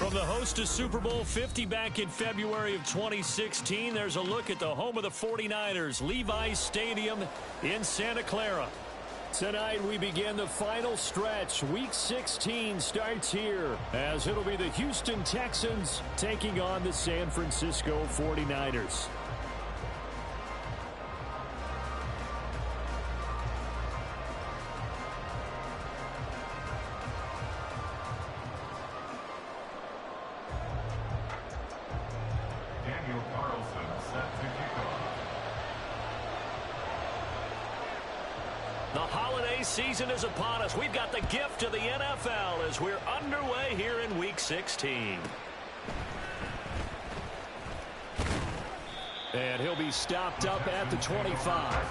From the host to Super Bowl 50 back in February of 2016, there's a look at the home of the 49ers, Levi's Stadium in Santa Clara. Tonight we begin the final stretch. Week 16 starts here as it'll be the Houston Texans taking on the San Francisco 49ers. The holiday season is upon us. We've got the gift of the NFL as we're underway here in Week 16. And he'll be stopped up at the 25.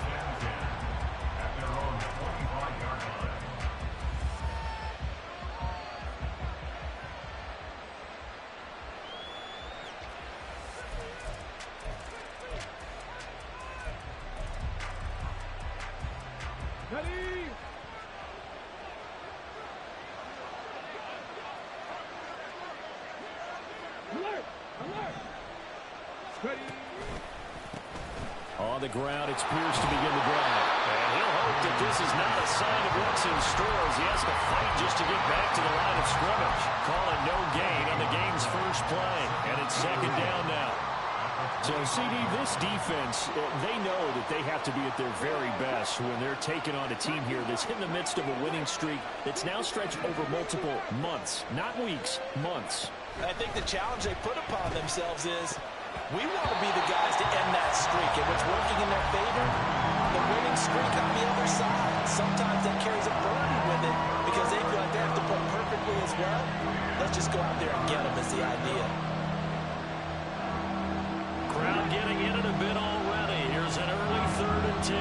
On the ground, it's Pierce to begin the drive. And he'll hope that this is not a sign of what's in store as he has to fight just to get back to the line of scrimmage. Call it no gain on the game's first play. And it's second down now. So, CD, this defense, they know that they have to be at their very best when they're taking on a team here that's in the midst of a winning streak that's now stretched over multiple months, not weeks, months. I think the challenge they put upon themselves is we want to be the guys to end that streak, and what's working in their favor, the winning streak on the other side. Sometimes that carries a burden with it because they feel like they have to play perfectly as well. Let's just go out there and get them is the idea. Crowd getting in it a bit already. Here's an early 3rd and 10.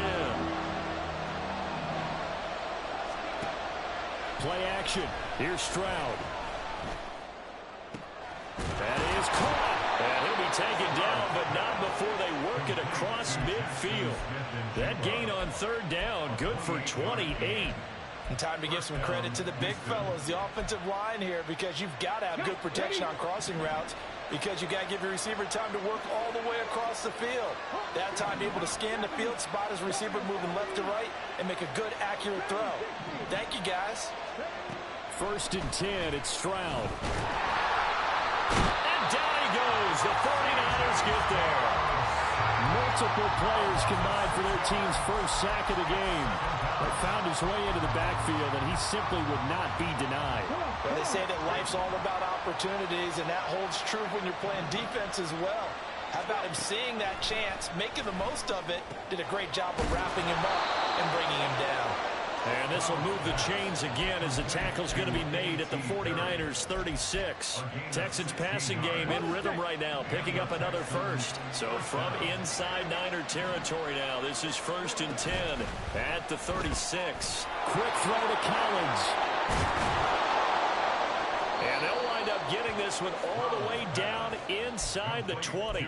Play action. Here's Stroud. That is caught. And he'll be taken down, but not before they work it across midfield. That gain on 3rd down, good for 28. And time to give some credit to the big fellas, the offensive line here, because you've got to have good protection on crossing routes because you've got to give your receiver time to work all the way across the field. That time able to scan the field, spot his receiver moving left to right, and make a good, accurate throw. Thank you, guys. 1st and 10, it's Stroud. And down he goes. The 49ers get there. Multiple players combined for their team's first sack of the game. They found his way into the backfield, and he simply would not be denied. Well, they say that life's all about opportunities, and that holds true when you're playing defense as well. How about him seeing that chance, making the most of it, did a great job of wrapping him up and bringing him down. And this will move the chains again as the tackle's going to be made at the 49ers 36. Texans passing game in rhythm right now, picking up another first. So from inside Niner territory now, this is 1st and 10 at the 36. Quick throw to Collins. And they'll wind up getting this one all the way down inside the 20.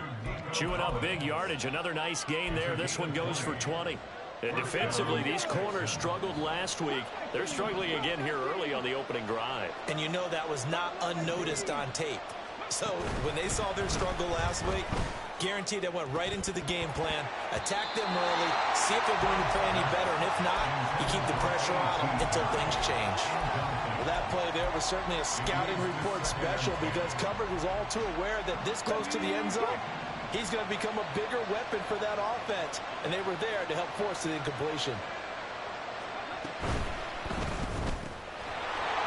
Chewing up big yardage. Another nice gain there. This one goes for 20. And defensively, these corners struggled last week. They're struggling again here early on the opening drive. And you know that was not unnoticed on tape. So when they saw their struggle last week, guaranteed they went right into the game plan, attack them early, see if they're going to play any better, and if not, you keep the pressure on them until things change. Well, that play there was certainly a scouting report special because coverage was all too aware that this close to the end zone, he's going to become a bigger weapon for that offense, and they were there to help force the incompletion.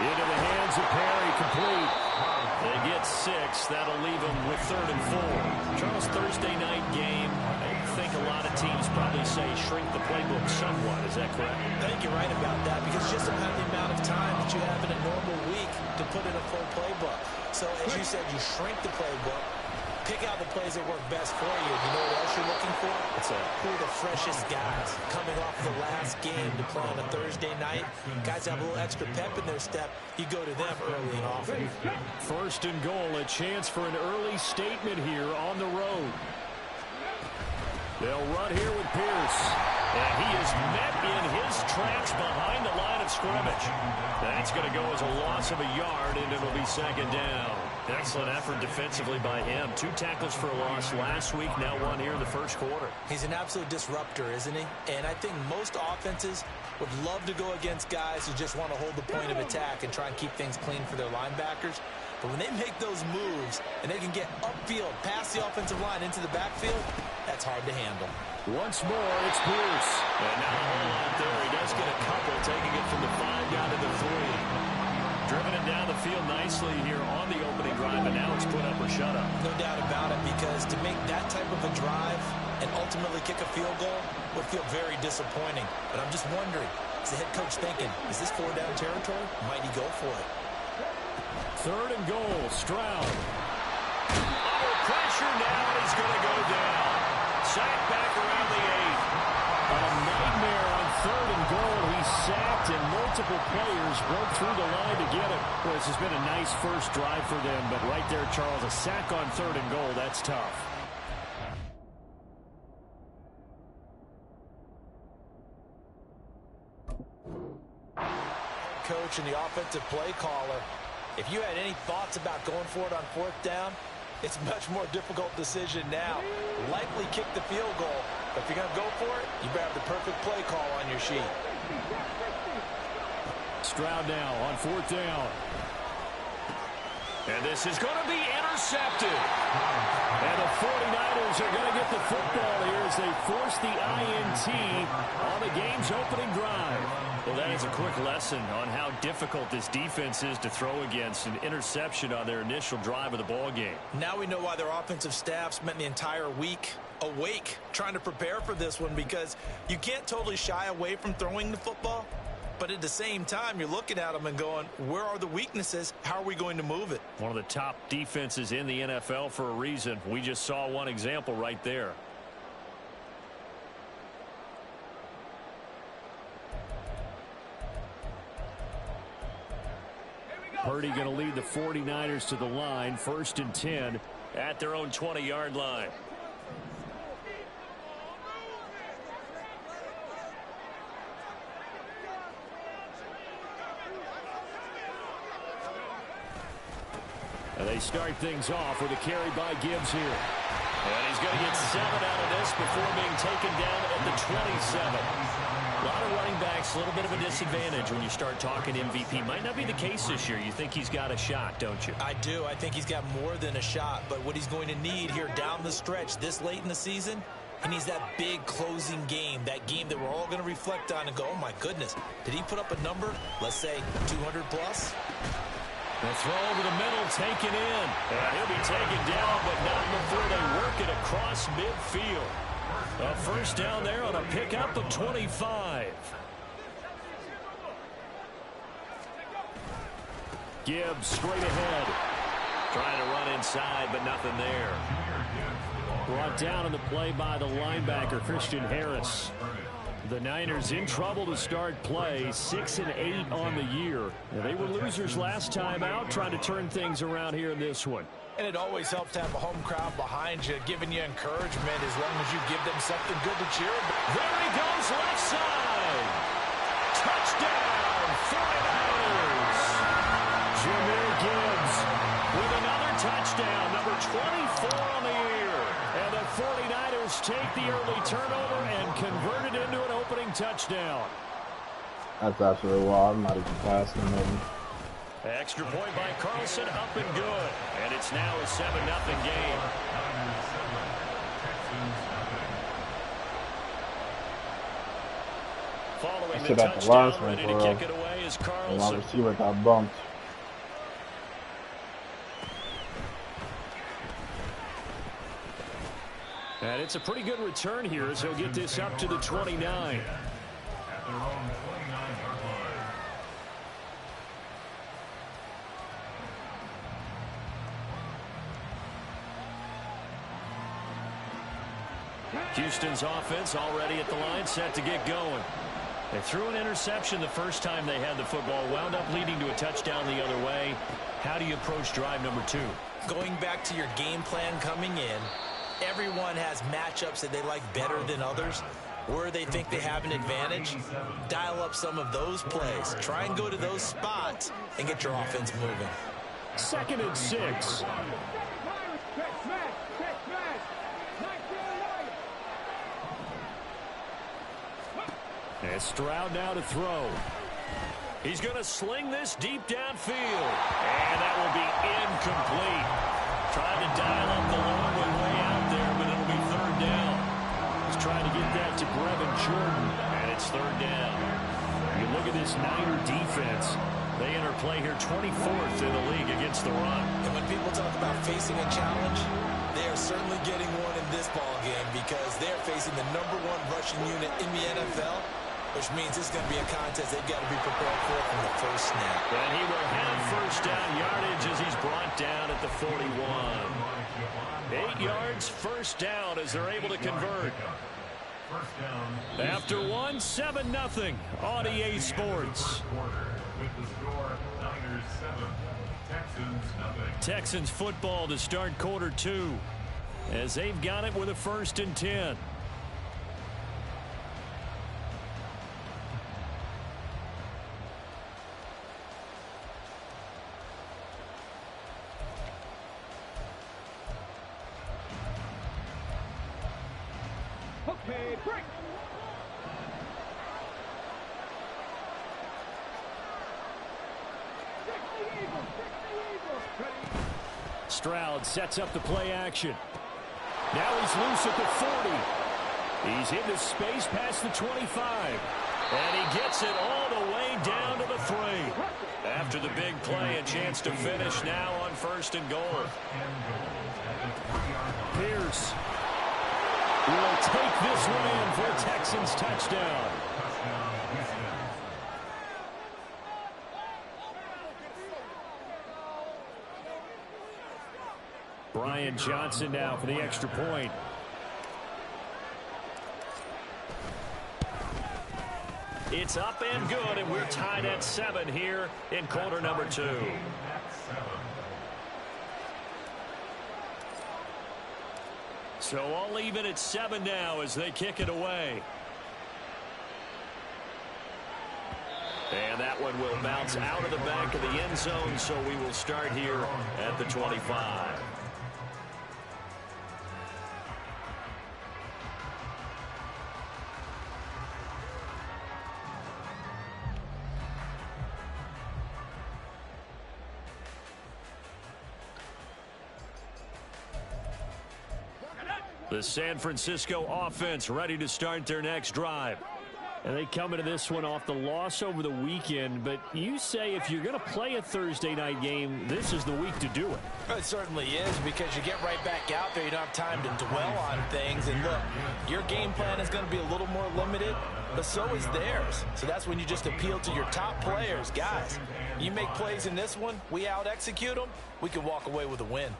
Into the hands of Perry, complete. They get 6. That'll leave them with 3rd and 4. Charles, Thursday night game. I think a lot of teams probably say shrink the playbook somewhat. Is that correct? I think you're right about that because you just don't have the amount of time that you have in a normal week to put in a full playbook. So, as you said, you shrink the playbook. Pick out the plays that work best for you. You know what else you're looking for? Who are the freshest guys coming off the last game to play on a Thursday night? Guys have a little extra pep in their step. You go to them early and often. 1st and goal, a chance for an early statement here on the road. They'll run here with Pierce. And he is met in his tracks behind the line of scrimmage. That's going to go as a loss of a yard, and it'll be second down. Excellent effort defensively by him. 2 tackles for a loss last week, now 1 here in the first quarter. He's an absolute disruptor, isn't he? And I think most offenses would love to go against guys who just want to hold the point of attack and try and keep things clean for their linebackers. But when they make those moves and they can get upfield past the offensive line into the backfield, that's hard to handle. Once more, it's Pierce. And not a whole lot there. He does get a couple, taking it from the 5 down to the 3. Driven it down the field nicely here on the opening drive, and now it's put up or shut up. No doubt about it, because to make that type of a drive and ultimately kick a field goal would feel very disappointing. But I'm just wondering, is the head coach thinking, is this 4-down territory? Might he go for it? 3rd and goal, Stroud. Under pressure now, and he's going to go down. Sacked back around the 8. A nightmare on 3rd and goal. He's sacked, and multiple players broke through the line to get him. Well, this has been a nice first drive for them, but right there, Charles, a sack on 3rd and goal, that's tough. Coach and the offensive play caller, if you had any thoughts about going for it on 4th down, it's a much more difficult decision now. Likely kick the field goal, but if you're going to go for it, you better have the perfect play call on your sheet. Stroud now on 4th down. And this is going to be intercepted. And the 49ers are going to get the football here as they force the INT on the game's opening drive. Well, that is a quick lesson on how difficult this defense is to throw against. An interception on their initial drive of the ball game. Now we know why their offensive staff spent the entire week awake trying to prepare for this one, because you can't totally shy away from throwing the football. But at the same time, you're looking at them and going, where are the weaknesses? How are we going to move it? One of the top defenses in the NFL for a reason. We just saw one example right there. Purdy going to lead the 49ers to the line. 1st and 10 at their own 20-yard line. And they start things off with a carry by Gibbs here. And he's going to get 7 out of this before being taken down at the 27. A lot of running backs, a little bit of a disadvantage when you start talking MVP. Might not be the case this year. You think he's got a shot, don't you? I do. I think he's got more than a shot. But what he's going to need here down the stretch this late in the season, he needs that big closing game, that game that we're all going to reflect on and go, oh, my goodness, did he put up a number, let's say 200 plus? The throw over the middle, taken in. And he'll be taken down, but not before they work it across midfield. A 1st down there on a pickup of 25. Gibbs straight ahead. Trying to run inside, but nothing there. Brought down in the play by the linebacker, Christian Harris. The Niners in trouble to start play, 6-8 on the year. Now, they were losers last time out, trying to turn things around here in this one. And it always helps to have a home crowd behind you, giving you encouragement as long as you give them something good to cheer about. There he goes, left side. Touchdown, 49ers. Jahmyr Gibbs with another touchdown, number 24 on the year. And the 49ers take the early turnover and convert it into an opening touchdown. That's absolutely wild. I'm not even passing him. Extra point by Carlson, up and good. And it's now a 7-0 game. Following the touchdown, ready to kick it away is Carlson. The receiver got bumped. And it's a pretty good return here as he'll get this up to the 29. Houston's offense already at the line, set to get going. They threw an interception the first time they had the football, wound up leading to a touchdown the other way. How do you approach drive number 2? Going back to your game plan coming in, everyone has matchups that they like better than others. Where they think they have an advantage, dial up some of those plays. Try and go to those spots and get your offense moving. 2nd and 6. And Stroud now to throw. He's going to sling this deep downfield. And that will be incomplete. Trying to dial up the long way out there, but it'll be 3rd down. He's trying to get that to Brevin Jordan, and it's 3rd down. You look at this Niner defense. They enter play here 24th in the league against the run. And when people talk about facing a challenge, they are certainly getting one in this ball game because they're facing the #1 rushing unit in the NFL, which means it's going to be a contest they've got to be prepared for from the first snap. And he will have 1st down yardage as he's brought down at the 41. 8 yards, 1st down as they're able to convert. After 1, 7-0 on EA Sports. Texans football to start quarter 2 as they've got it with a 1st and 10. Okay, break. Stroud sets up the play action. Now he's loose at the 40. He's into space past the 25. And he gets it all the way down to the 3. After the big play, a chance to finish now on 1st and goal. Pierce will take this one in for a Texans touchdown. Brian Johnson now for the extra point. It's up and good, and we're tied at 7 here in quarter number 2. So all even at 7 now as they kick it away. And that one will bounce out of the back of the end zone, so we will start here at the 25. The San Francisco offense ready to start their next drive. And they come into this one off the loss over the weekend. But you say if you're going to play a Thursday night game, this is the week to do it. It certainly is, because you get right back out there. You don't have time to dwell on things. And look, your game plan is going to be a little more limited, but so is theirs. So that's when you just appeal to your top players. Guys, you make plays in this one, we out-execute them, we can walk away with a win.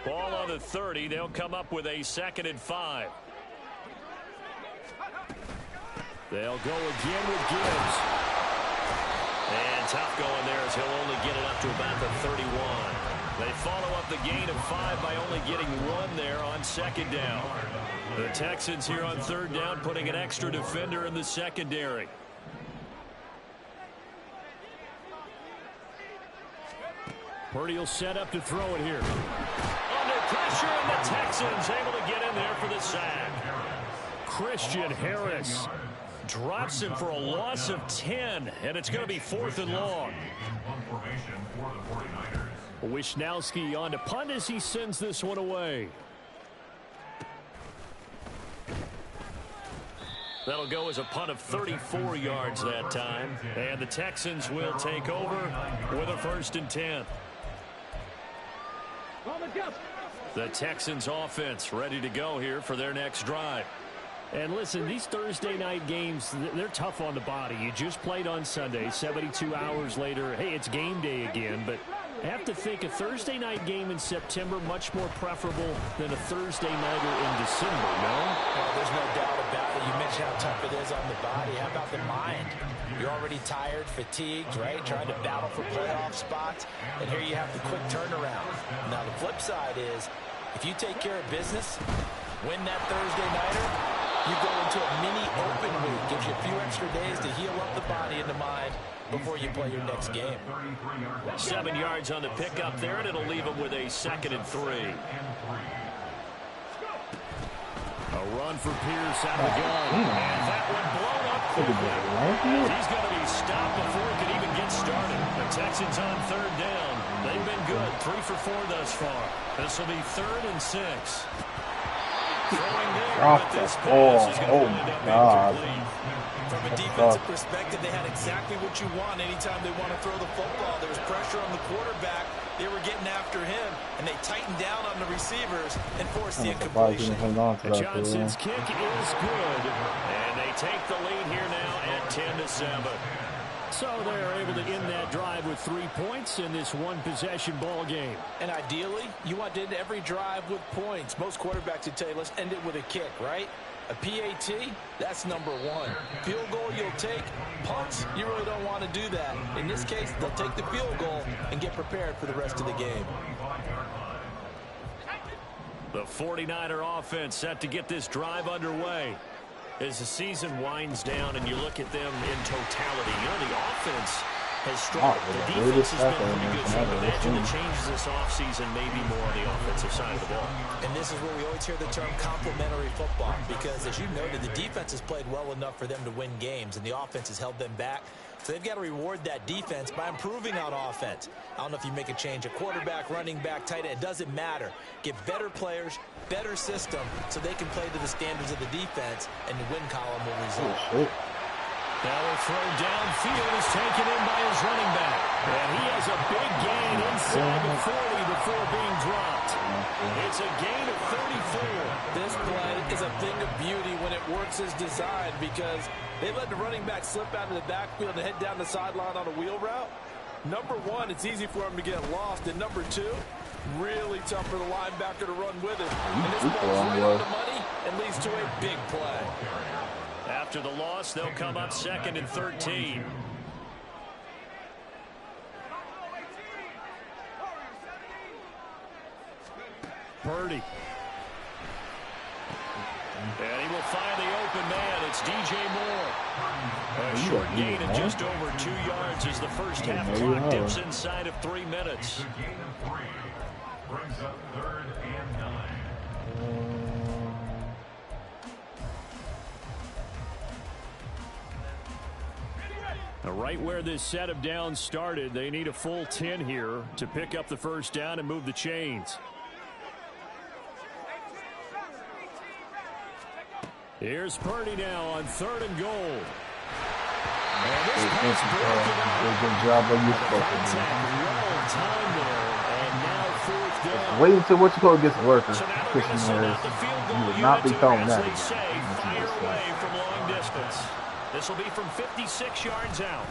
Ball on the 30. They'll come up with a 2nd and 5. They'll go again with Gibbs. And tough going there as he'll only get it up to about the 31. They follow up the gain of 5 by only getting 1 there on 2nd down. The Texans here on 3rd down putting an extra defender in the secondary. Purdy will set up to throw it here. Under pressure, and the Texans able to get in there for the sack. Christian Harris drops him for a loss of 10, and it's going to be 4th and long. Wisnowski on to punt as he sends this one away. That'll go as a punt of 34 yards that time, and the Texans will take over with a 1st and 10. The Texans offense ready to go here for their next drive. And listen, these Thursday night games, they're tough on the body. You just played on Sunday, 72 hours later, hey, it's game day again. But I have to think a Thursday night game in September much more preferable than a Thursday nighter in December, no? There's no doubt about it. battle. You mentioned how tough it is on the body. How about the mind? You're already tired, fatigued, right? Trying to battle for playoff spots. And here you have the quick turnaround. Now, the flip side is, if you take care of business, win that Thursday nighter, you go into a mini open week. Gives you a few extra days to heal up the body and the mind before you play your next game. 7 yards on the pickup there, and it'll leave him with a 2nd and 3. A run for Pierce out of the gun. And that one blown up quickly. He's going to be stopped before he can even get started. The Texans on 3rd down. They've been good. 3 for 4 thus far. This will be 3rd and 6. Throwing there, but this pass is going to end up incomplete. From a defensive perspective, they had exactly what you want anytime they want to throw the football. There was pressure on the quarterback. They were getting after him, and they tightened down on the receivers and forced the incompletion. Johnson's kick is good, and they take the lead here now at 10-7. So they're able to end that drive with 3 points in this one-possession ball game. And ideally, you want to end every drive with points. Most quarterbacks would tell you, let's end it with a kick, right? A PAT, that's number 1. Field goal you'll take. Punts, you really don't want to do that. In this case, they'll take the field goal and get prepared for the rest of the game. The 49er offense set to get this drive underway. As the season winds down and you look at them in totality, you know, the offense has struggled. The defense has been pretty good. So I imagine the changes this offseason may be more on the offensive side of the ball. And this is where we always hear the term complementary football, because as you noted, the defense has played well enough for them to win games, and the offense has held them back. So they've got to reward that defense by improving on offense. I don't know if you make a change, a quarterback, running back, tight end, it doesn't matter. Get better players, better system, so they can play to the standards of the defense, and the win column will result. Now a throw downfield is taken in by his running back. And he has a big gain inside the 40 before being dropped. It's a gain of 34. This play is a thing of beauty when it works as designed, because they let the running back slip out of the backfield and head down the sideline on a wheel route. Number 1, it's easy for him to get lost. And number 2, really tough for the linebacker to run with it. And this ball's right on the money and leads to a big play. After the loss, they'll come up 2nd and 13. Purdy. And he will find the open man. It's DJ Moore. A short gain of just over 2 yards as the first half clock dips inside of 3 minutes. Brings up 3rd and 9. Now, right where this set of downs started, they need a full 10 here to pick up the first down and move the chains. Here's Purdy now on 3rd and goal. And this pass broken up. Good job of you Contact well timed there, and now 4th down. Wait until what you call gets working. So now they're going to send out the field goal You would not be unit throwing as that. they say, fire away from long distance. This will be from 56 yards out.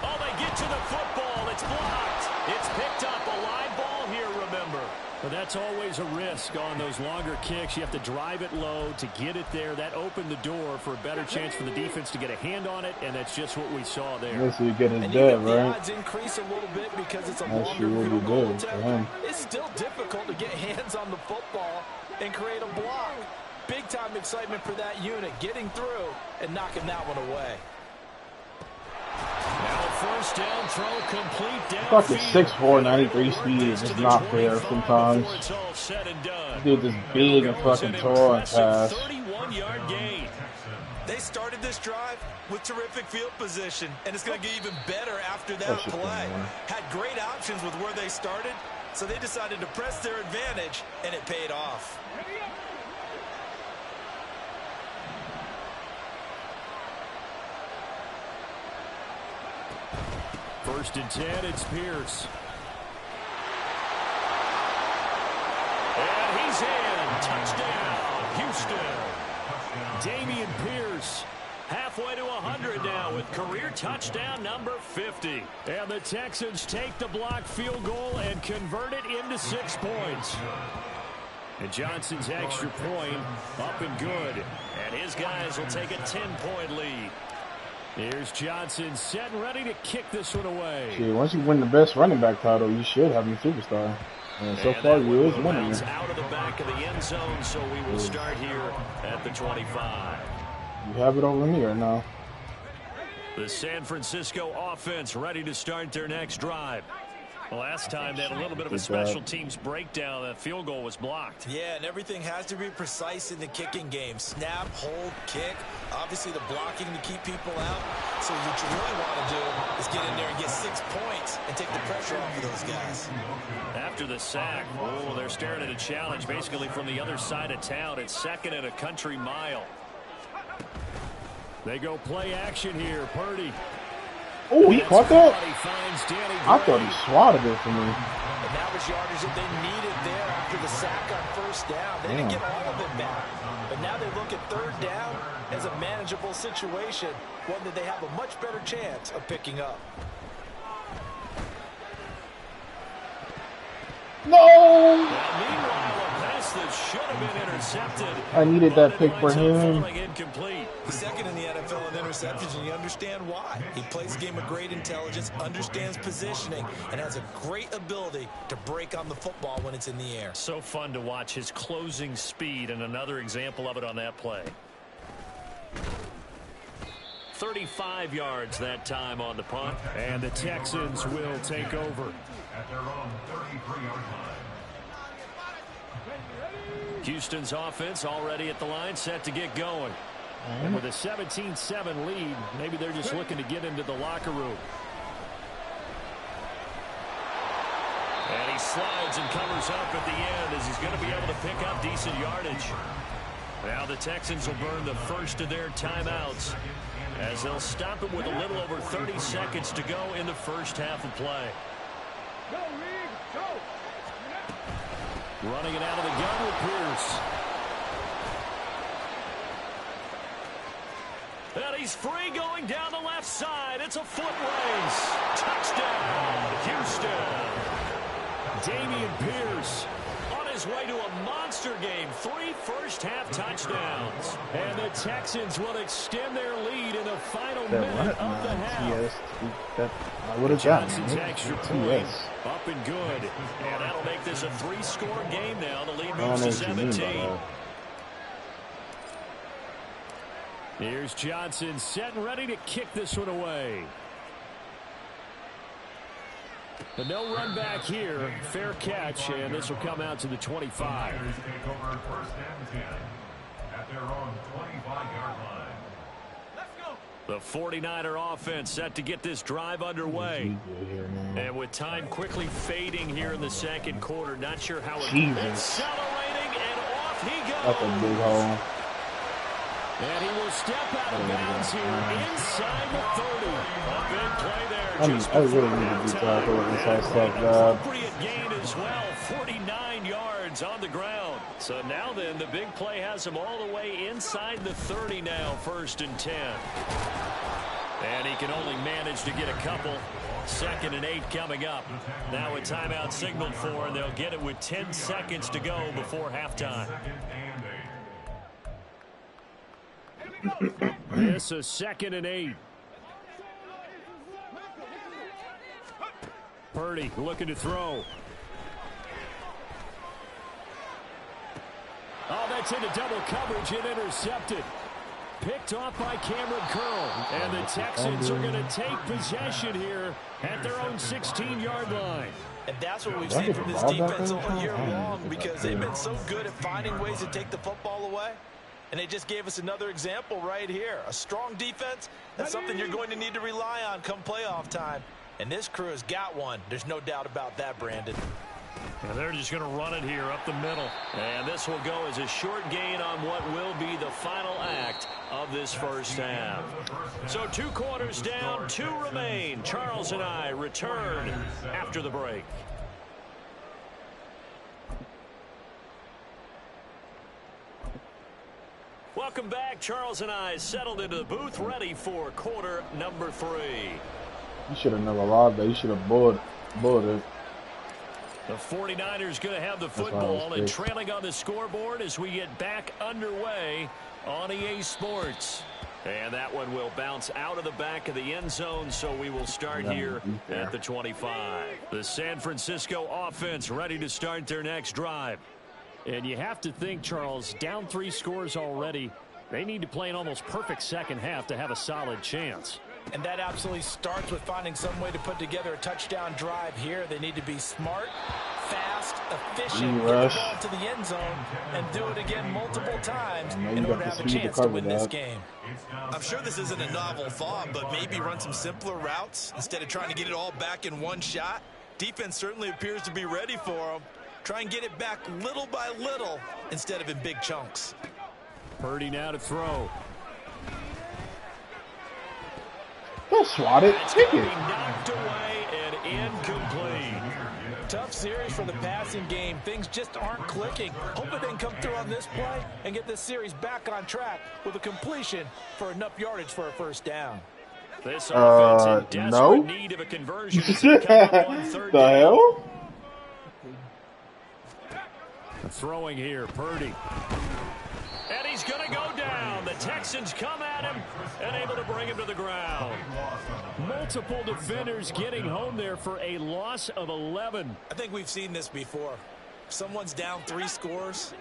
Oh, they get to the football. It's blocked. It's picked up. A live ball here, remember. But that's always a risk on those longer kicks. You have to drive it low to get it there. That opened the door for a better chance for the defense to get a hand on it, and that's just what we saw there. Yes, you get his and dead, even the right? odds increase a little bit because it's a That longer shit will be field goal good for attempt. him. It's still difficult to get hands on the football and create a block. Big-time excitement for that unit, getting through and knocking that one away. Now first down throw complete down. Fucking 6'4", 93 speed is just not fair sometimes. Dude, this big and fucking tall and fast. 31-yard gain. They started this drive with terrific field position, and it's going to get even better after that play. Had great options with where they started, so they decided to press their advantage, and it paid off. First and 10, it's Pierce. And he's in. Touchdown, Houston. Damian Pierce halfway to 100 now with career touchdown number 50. And the Texans take the block field goal and convert it into 6 points. And Johnson's extra point up and good. And his guys will take a 10-point lead. Here's Johnson set and ready to kick this one away. See, once you win the best running back title, you should have your superstar. And so far, you is winning it. Out of the back of the end zone, so we will start here at the 25. You have it over me right now. The San Francisco offense ready to start their next drive. Last time they had a little bit of a special teams breakdown. That field goal was blocked. Yeah, and everything has to be precise in the kicking game. Snap, hold, kick. Obviously the blocking to keep people out. So what you really want to do is get in there and get 6 points and take the pressure off of those guys. After the sack, oh, they're staring at a challenge basically from the other side of town. It's 2nd and a country mile. They go play action here. Purdy. Oh, he caught that? I thought he swatted it for me. And that was yardage that they needed there after the sack on 1st down. They didn't get all of it back. But now they look at 3rd down as a manageable situation, one that they have a much better chance of picking up. No! Meanwhile, a pass that should have been intercepted. I needed that pick for him. Incomplete. He's 2nd in the NFL in interceptions, and you understand why. He plays a game of great intelligence, understands positioning, and has a great ability to break on the football when it's in the air. So fun to watch his closing speed, and another example of it on that play. 35 yards that time on the punt, and the Texans will take over. At their own 33-yard line. Houston's offense already at the line, set to get going. And with a 17-7 lead, maybe they're just looking to get into the locker room. And he slides and covers up at the end as he's going to be able to pick up decent yardage. Now the Texans will burn the first of their timeouts as they'll stop it with a little over 30 seconds to go in the first half of play. Running it out of the gun with Pierce. And he's free going down the left side. It's a foot race. Touchdown, Houston. Damian Pierce on his way to a monster game. 3 first-half touchdowns. And the Texans will extend their lead in the final minute of the half. I would have gotten Johnson's extra point up and good. And that'll make this a 3-score game now. The lead moves to 17. Here's Johnson set and ready to kick this one away. The no run back here. Fair catch, and this will come out to the 25. Take over 1st and 10 at their own 25-yard line. The 49er offense set to get this drive underway. And with time quickly fading here in the 2nd quarter, not sure how it accelerating, and off he goes. That's a big hole. And he will step out of bounds here inside the 30. A big play there. I really need to be careful with this HotSauce job. Appropriate gain as well. 49 yards on the ground. So now then, the big play has him all the way inside the 30 now, 1st and 10. And he can only manage to get a couple. 2nd and 8 coming up. Now a timeout signaled for, and they'll get it with 10 seconds to go before halftime. This is 2nd and 8. Purdy looking to throw. Oh, that's into double coverage and intercepted. Picked off by Cameron Curl. And the Texans are going to take possession here at their own 16-yard line. And that's what we've seen from this defense all year long, because they've been so good at finding ways to take the football away. And they just gave us another example right here. A strong defense, that's something you're going to need to rely on come playoff time. And this crew has got one. There's no doubt about that, Brandon. And they're just going to run it here up the middle. And this will go as a short gain on what will be the final act of this first half. So 2 quarters down, 2 remain. Charles and I return after the break. Welcome back. Charles and I settled into the booth, ready for quarter number 3. You should have never allowed that. You should have bullied it. The 49ers going to have the football and trailing on the scoreboard as we get back underway on EA Sports. And that one will bounce out of the back of the end zone, so we will start here at the 25. The San Francisco offense ready to start their next drive. And you have to think, Charles, down 3 scores already. They need to play an almost perfect second half to have a solid chance. And that absolutely starts with finding some way to put together a touchdown drive here. They need to be smart, fast, efficient, get the ball to the end zone, and do it again multiple times in order to have a chance to win this game. I'm sure this isn't a novel thought, but maybe run some simpler routes instead of trying to get it all back in one shot. Defense certainly appears to be ready for them. Try and get it back little by little instead of in big chunks. Purdy now to throw. Don't swat it. Take it. Knocked away and incomplete. Tough series for the passing game. Things just aren't clicking. Hoping they can come through on this play and get this series back on track with a completion for enough yardage for a first down. This offense in desperate need of a conversion. The hell? Throwing here, Purdy. And he's going to go down. The Texans come at him and able to bring him to the ground. Multiple defenders getting home there for a loss of 11. I think we've seen this before. Someone's down 3 scores.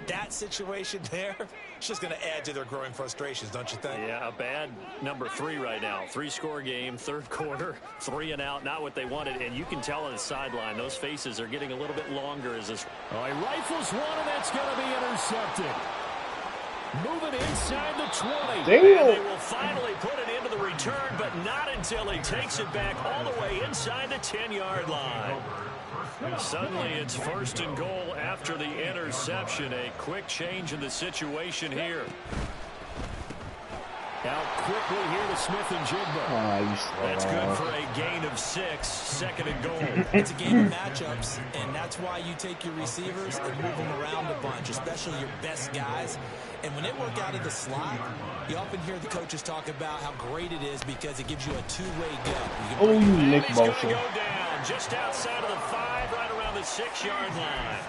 That situation there, it's just going to add to their growing frustrations, don't you think? Yeah, a bad number 3 right now. 3-score game, third quarter, 3 and out, not what they wanted. And you can tell on the sideline, those faces are getting a little bit longer as this. Oh, he rifles one, and that's going to be intercepted. Moving inside the 20. Damn. And they will finally put it into the return, but not until he takes it back all the way inside the 10-yard line. Suddenly it's 1st and goal after the interception. A quick change in the situation here. Out quickly here to Smith and Jigba. That's good for a gain of 6, 2nd and goal. It's a game of matchups, and that's why you take your receivers and move them around a bunch, especially your best guys. And when they work out of the slot, you often hear the coaches talk about how great it is because it gives you a two-way go. Oh, you Nick He's going to Bosa. go down just outside of the 5, right around the 6-yard line.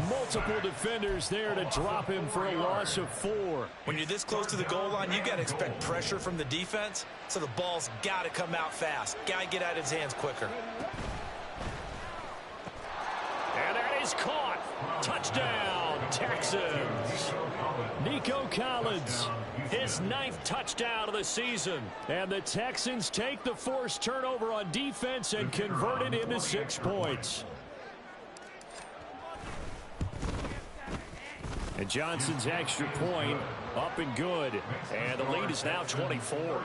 Multiple defenders there to drop him for a loss of 4. When you're this close to the goal line, you got to expect pressure from the defense, so the ball's got to come out fast. Got to get out of his hands quicker. And that is caught. Touchdown, Texans. Nico Collins, his 9th touchdown of the season. And the Texans take the forced turnover on defense and convert it into 6 points. And Johnson's extra point up and good. And the lead is now 24. 49ers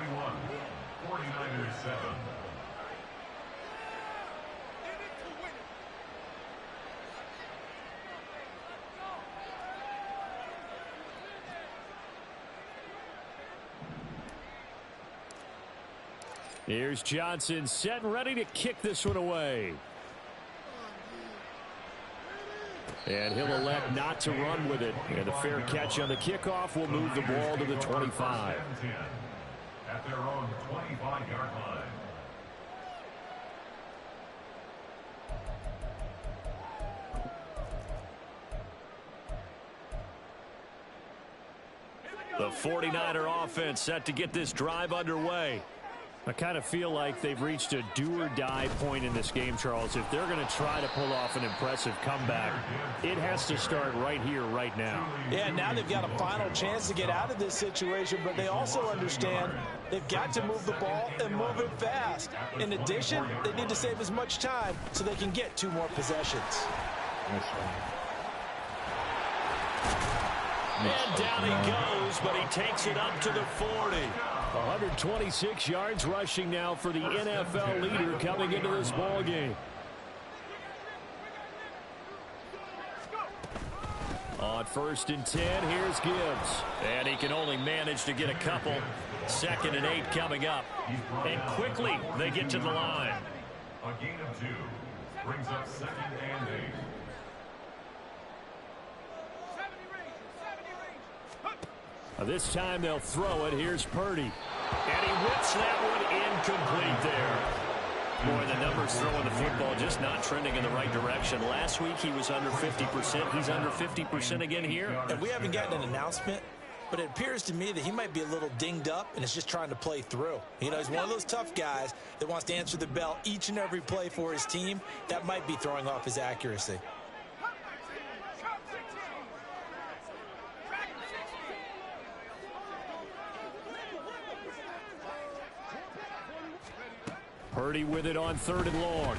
7. Here's Johnson set and ready to kick this one away. And he'll elect not to run with it. And a fair catch on the kickoff will move the ball to the 25. At their own 25-yard line. The 49er offense set to get this drive underway. I kind of feel like they've reached a do-or-die point in this game, Charles. If they're going to try to pull off an impressive comeback, it has to start right here, right now. Yeah, now they've got a final chance to get out of this situation, but they also understand they've got to move the ball and move it fast. In addition, they need to save as much time so they can get 2 more possessions. And down he goes, but he takes it up to the 40. 126 yards rushing now for the NFL leader coming into this ball game. On 1st and 10, here's Gibbs. And he can only manage to get a couple. 2nd and 8 coming up. And quickly they get to the line. A gain of 2 brings up 2nd and 8. This time they'll throw it. Here's Purdy. And he whips that one incomplete there. Boy, the numbers throwing the football just not trending in the right direction. Last week he was under 50%. He's under 50% again here. And we haven't gotten an announcement, but it appears to me that he might be a little dinged up and is just trying to play through. You know, he's one of those tough guys that wants to answer the bell each and every play for his team. That might be throwing off his accuracy. Purdy with it on 3rd and long.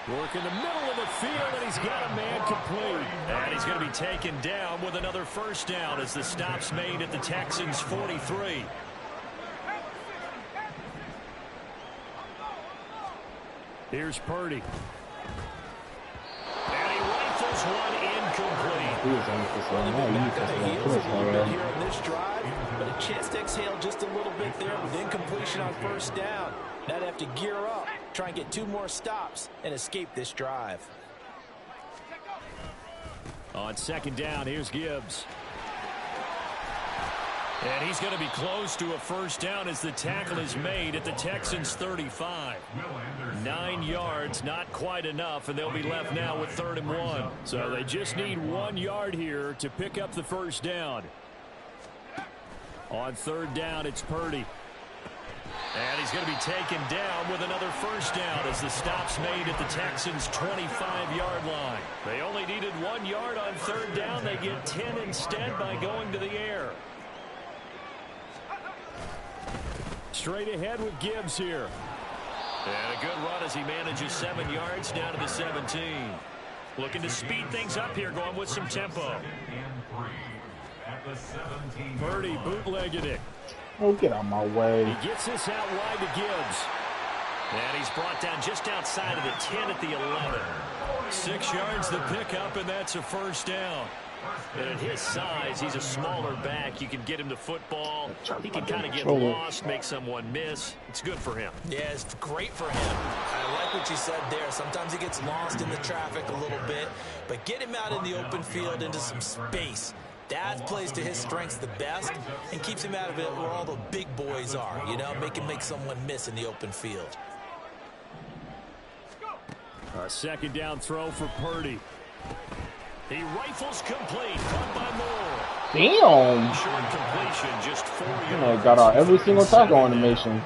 Work in the middle of the field, and he's got a man complete. And he's going to be taken down with another first down as the stop's made at the Texans' 43. Here's Purdy. And he rifles one incomplete. Here on this drive, but a chance to exhale just a little bit there with incompletion on first down. Now they have to gear up, try and get 2 more stops, and escape this drive. On 2nd down, here's Gibbs. And he's going to be close to a first down as the tackle is made at the Texans' 35. 9 yards, not quite enough, and they'll be left now with 3rd and 1. So they just need 1 yard here to pick up the first down. On 3rd down, it's Purdy. And he's going to be taken down with another first down as the stop's made at the Texans' 25-yard line. They only needed 1 yard on 3rd down. They get 10 instead by going to the air. Straight ahead with Gibbs here. And a good run as he manages 7 yards down to the 17. Looking to speed things up here, going with some tempo. Purdy bootlegging it. Oh, get out of my way. He gets this out wide to Gibbs. And he's brought down just outside of the 10 at the 11. 6 yards the pickup, and that's a first down. And at his size, he's a smaller back. You can get him the football. He can kind of get lost, make someone miss. It's good for him. Yeah, it's great for him. I like what you said there. Sometimes he gets lost in the traffic a little bit, but get him out in the open field into some space. That plays to his strengths the best and keeps him out of it where all the big boys are, you know, make him make someone miss in the open field. A 2nd down throw for Purdy. He rifles complete. Caught by Moore. Damn. Short completion, just 4 yards. You know, got out every single tackle animation.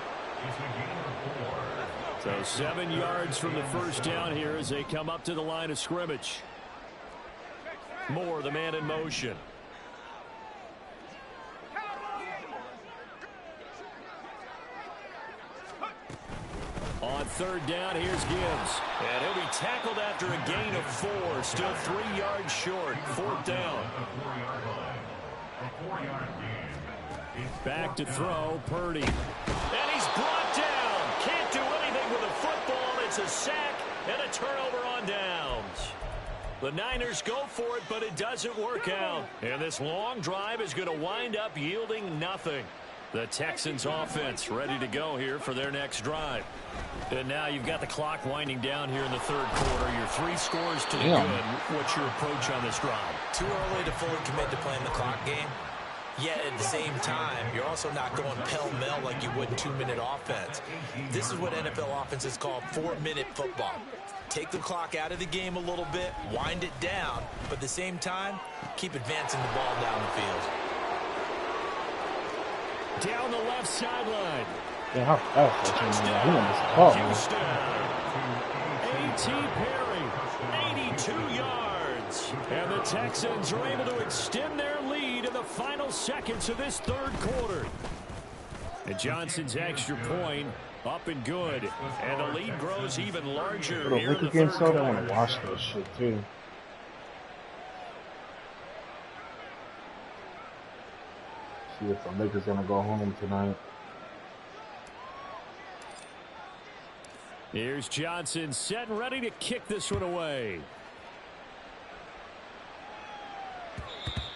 So 7 yards from the first down here as they come up to the line of scrimmage. Moore, the man in motion. On 3rd down, here's Gibbs. And he'll be tackled after a gain of 4. Still 3 yards short. 4th down. Back to throw, Purdy. And he's brought down. Can't do anything with a football. It's a sack and a turnover on downs. The Niners go for it, but it doesn't work out. And this long drive is going to wind up yielding nothing. The Texans offense ready to go here for their next drive. And now you've got the clock winding down here in the 3rd quarter. You're 3 scores to the good. What's your approach on this drive? Too early to fully commit to playing the clock game. Yet at the same time, you're also not going pell-mell like you would in 2-minute offense. This is what NFL offenses call 4-minute football. Take the clock out of the game a little bit, wind it down, but at the same time, keep advancing the ball down the field. Down the left sideline. Yeah, how fast Houston. A.T. Perry, 82 yards. And the Texans are able to extend their lead in the final seconds of this 3rd quarter. And Johnson's extra point up and good. And the lead grows even larger here in the 3rd quarter. I want to watch this shit, too. See if the Lakers gonna go home tonight. Here's Johnson set and ready to kick this one away.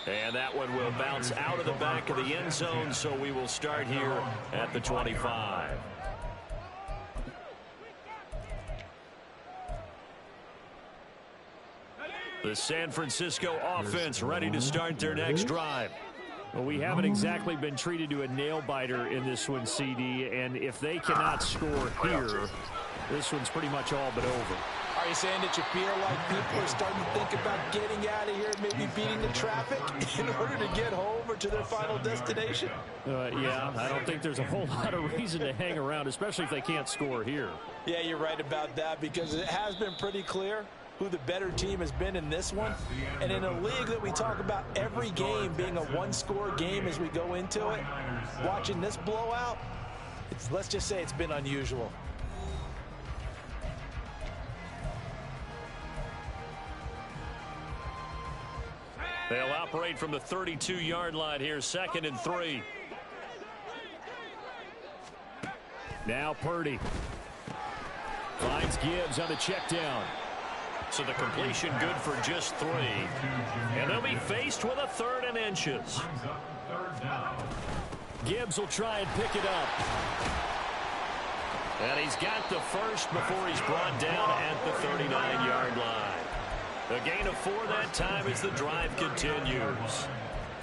And that one will bounce out of the back of the end zone, so we will start here at the 25. The San Francisco offense ready to start their next drive. Well, we haven't exactly been treated to a nail-biter in this one, CD, and if they cannot score here, this one's pretty much all but over. Are you saying that you feel like people are starting to think about getting out of here, maybe beating the traffic in order to get home or to their final destination? Yeah, I don't think there's a whole lot of reason to hang around, especially if they can't score here. Yeah, you're right about that, because it has been pretty clear who the better team has been in this one. And in a league that we talk about every game being a one-score game as we go into it, watching this blowout, let's just say it's been unusual. They'll operate from the 32-yard line here, 2nd and 3. Now Purdy finds Gibbs on the check down. So the completion good for just 3. And they'll be faced with a 3rd and inches. Gibbs will try and pick it up. And he's got the first before he's brought down at the 39-yard line. A gain of 4 that time as the drive continues.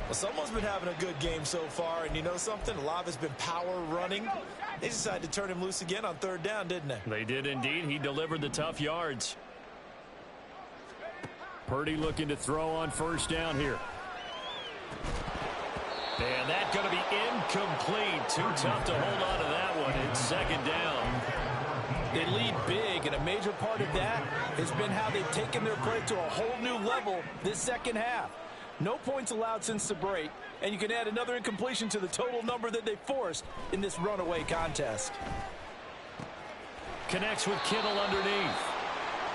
Well, someone's been having a good game so far, and you know something? A lot of it's been power running. They decided to turn him loose again on 3rd down, didn't they? They did indeed. He delivered the tough yards. Purdy looking to throw on 1st down here. And that's going to be incomplete. Too tough to hold on to that one. It's 2nd down. They lead big, and a major part of that has been how they've taken their play to a whole new level this second half. No points allowed since the break, and you can add another incompletion to the total number that they forced in this runaway contest. Connects with Kittle underneath.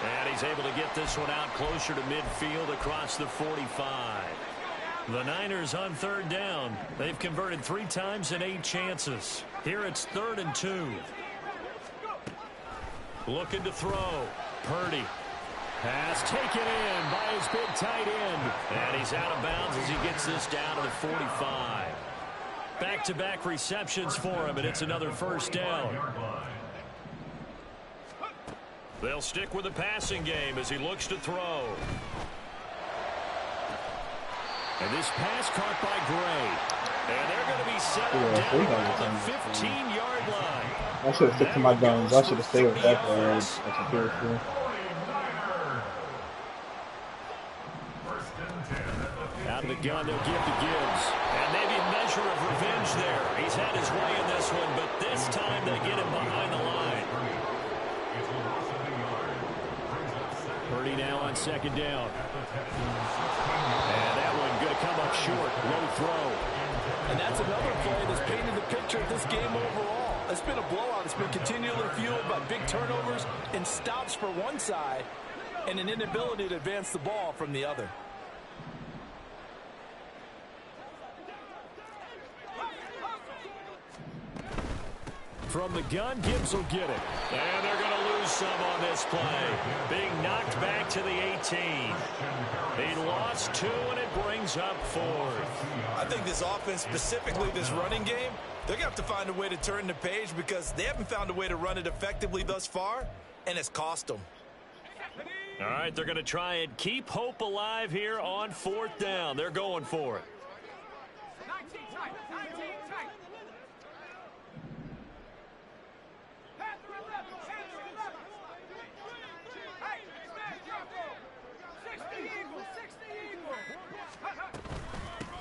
And he's able to get this one out closer to midfield across the 45. The Niners on 3rd down. They've converted 3 times in 8 chances. Here it's 3rd and 2. Looking to throw. Purdy. Pass taken in by his big tight end. And he's out of bounds as he gets this down to the 45. Back-to-back receptions for him, and it's another 1st down. They'll stick with the passing game as he looks to throw. And this pass caught by Gray. And they're going to be settled down on the 15-yard line. I should have stick to my guns. I should have stayed with that play. That's a good thing. Out of the gun, they'll give to Gibbs. And maybe a measure of revenge there. He's had his way in this one, but this time they get him behind the line. Purdy now on 2nd down. And that one going to come up short. Low throw. And that's another play that's painted the picture of this game overall. It's been a blowout. It's been continually fueled by big turnovers and stops for one side and an inability to advance the ball from the other. From the gun, Gibbs will get it. And they're going to lose some on this play. Being knocked back to the 18. He lost 2, and it brings up 4th. I think this offense, specifically this running game, they're going to have to find a way to turn the page because they haven't found a way to run it effectively thus far, and it's cost them. All right, they're going to try and keep hope alive here on 4th down. They're going for it. 19 tight, 19 tight.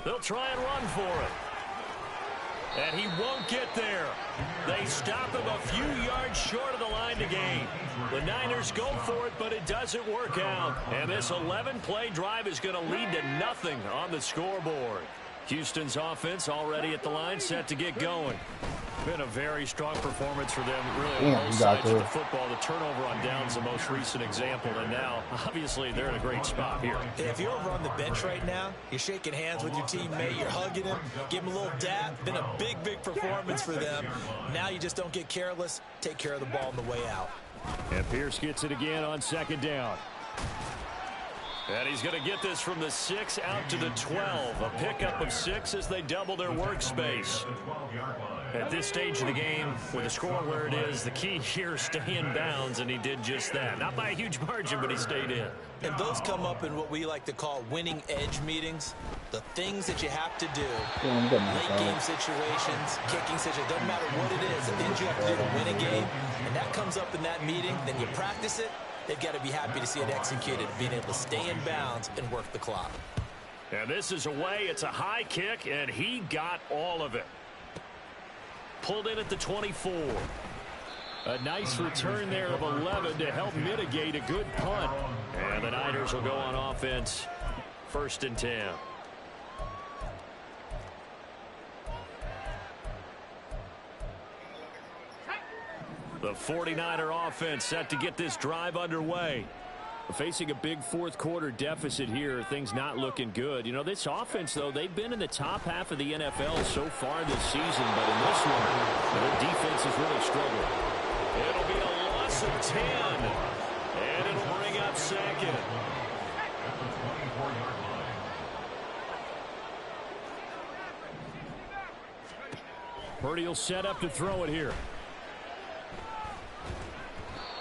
They'll try and run for it. And he won't get there. They stop him a few yards short of the line to gain. The Niners go for it, but it doesn't work out. And this 11-play drive is going to lead to nothing on the scoreboard. Houston's offense already at the line, set to get going. Been a very strong performance for them, really, on both sides of the football. The turnover on downs the most recent example, and now, obviously, they're in a great spot here. Yeah, if you're over on the bench right now, you're shaking hands with your teammate, you're hugging him, give him a little dap. Been a big, big performance for them. Now you just don't get careless. Take care of the ball on the way out. And Pierce gets it again on 2nd down. And he's going to get this from the 6 out to the 12. A pickup of 6 as they double their workspace. At this stage of the game, with the score where it is, the key here, stay in bounds, and he did just that. Not by a huge margin, but he stayed in. And those come up in what we like to call winning edge meetings. The things that you have to do, late game situations, kicking situations, doesn't matter what it is, the things you have to do to win a game, and that comes up in that meeting, then you practice it. They've got to be happy to see it executed, being able to stay in bounds and work the clock. And this is away. It's a high kick, and he got all of it. Pulled in at the 24. A nice return there of 11 to help mitigate a good punt. And the Niners will go on offense. 1st and 10. The 49er offense set to get this drive underway. Facing a big fourth-quarter deficit here, things not looking good. You know, this offense, though, they've been in the top half of the NFL so far this season, but in this one, their defense has really struggled. It'll be a loss of 10, and it'll bring up 2nd. Purdy will set up to throw it here.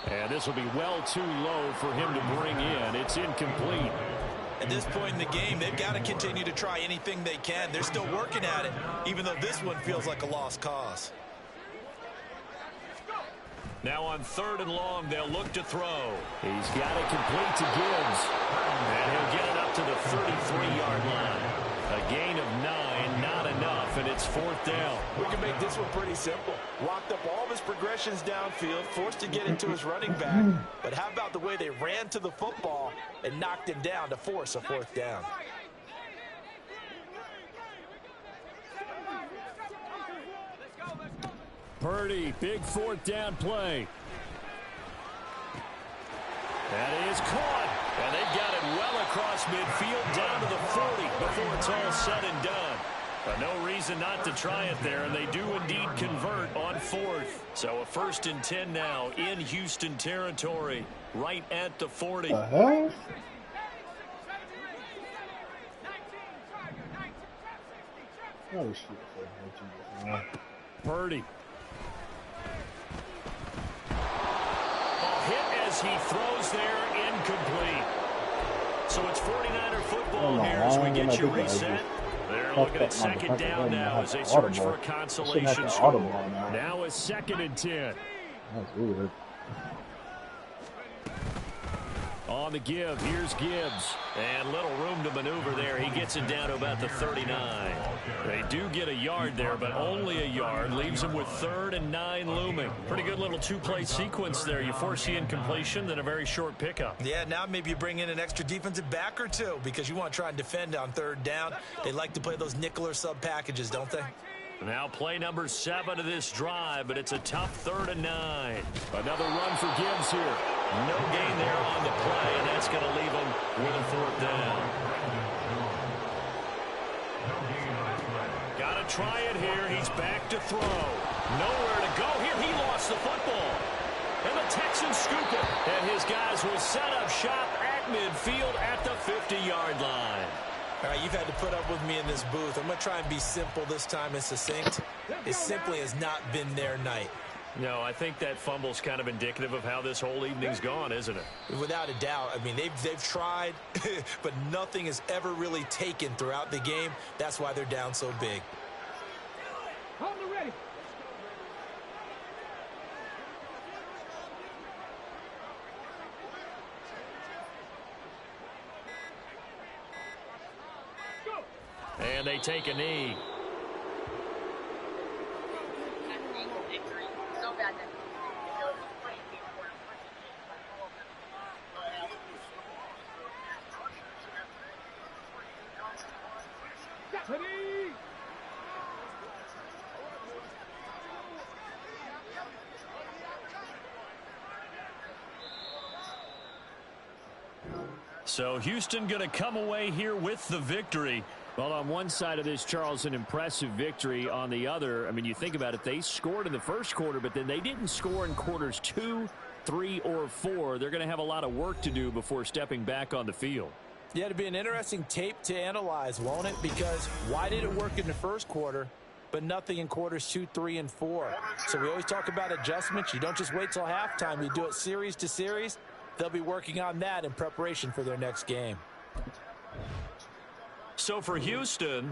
And this will be well too low for him to bring in. It's incomplete. At this point in the game, they've got to continue to try anything they can. They're still working at it, even though this one feels like a lost cause. Now on 3rd and long, they'll look to throw. He's got it complete to Gibbs. And he'll get it up to the 33-yard line. A gain of 9, not enough, and it's 4th down. We can make this one pretty simple. Locked up all of his progressions downfield, forced to get into his running back. But how about the way they ran to the football and knocked him down to force a 4th down? Purdy, big 4th down play. That is caught. And they've got it well across midfield down to the 40 before it's all said and done. But no reason not to try it there, and they do indeed convert on 4th. So a 1st and 10 now in Houston territory, right at the 40. The hell? Oh, shit. Purdy. Hit as he throws there, incomplete. So it's 49er football here as we get you reset. They're looking at 2nd down now as they search for a consolation score. Now a 2nd and 10. That's weird. On the give, here's Gibbs. And little room to maneuver there. He gets it down to about the 39. They do get a yard there, but only a yard. Leaves him with 3rd and 9 looming. Pretty good little 2-play sequence there. You force the incompletion, then a very short pickup. Yeah, now maybe you bring in an extra defensive back or two because you want to try and defend on 3rd down. They like to play those nickel or sub packages, don't they? Now play number 7 of this drive, but it's a tough 3rd and 9. Another run for Gibbs here. No gain there on the play, and that's going to leave him with a 4th down. Got to try it here. He's back to throw. Nowhere to go here. He lost the football. And the Texans scoop it. And his guys will set up shop at midfield at the 50-yard line. All right, you've had to put up with me in this booth. I'm going to try and be simple this time and succinct. It simply has not been their night. No, I think that fumble's kind of indicative of how this whole evening's gone, isn't it? Without a doubt. I mean, they've tried, but nothing has ever really taken throughout the game. That's why they're down so big. Hold it ready. And they take a knee. So Houston going to come away here with the victory. Well, on one side of this, Charles, an impressive victory. On the other, I mean, you think about it, they scored in the first quarter, but then they didn't score in quarters 2, 3, or 4. They're going to have a lot of work to do before stepping back on the field. Yeah, it'd be an interesting tape to analyze, won't it? Because why did it work in the first quarter, but nothing in quarters 2, 3, and 4? So we always talk about adjustments. You don't just wait till halftime. You do it series to series. They'll be working on that in preparation for their next game. So for Houston,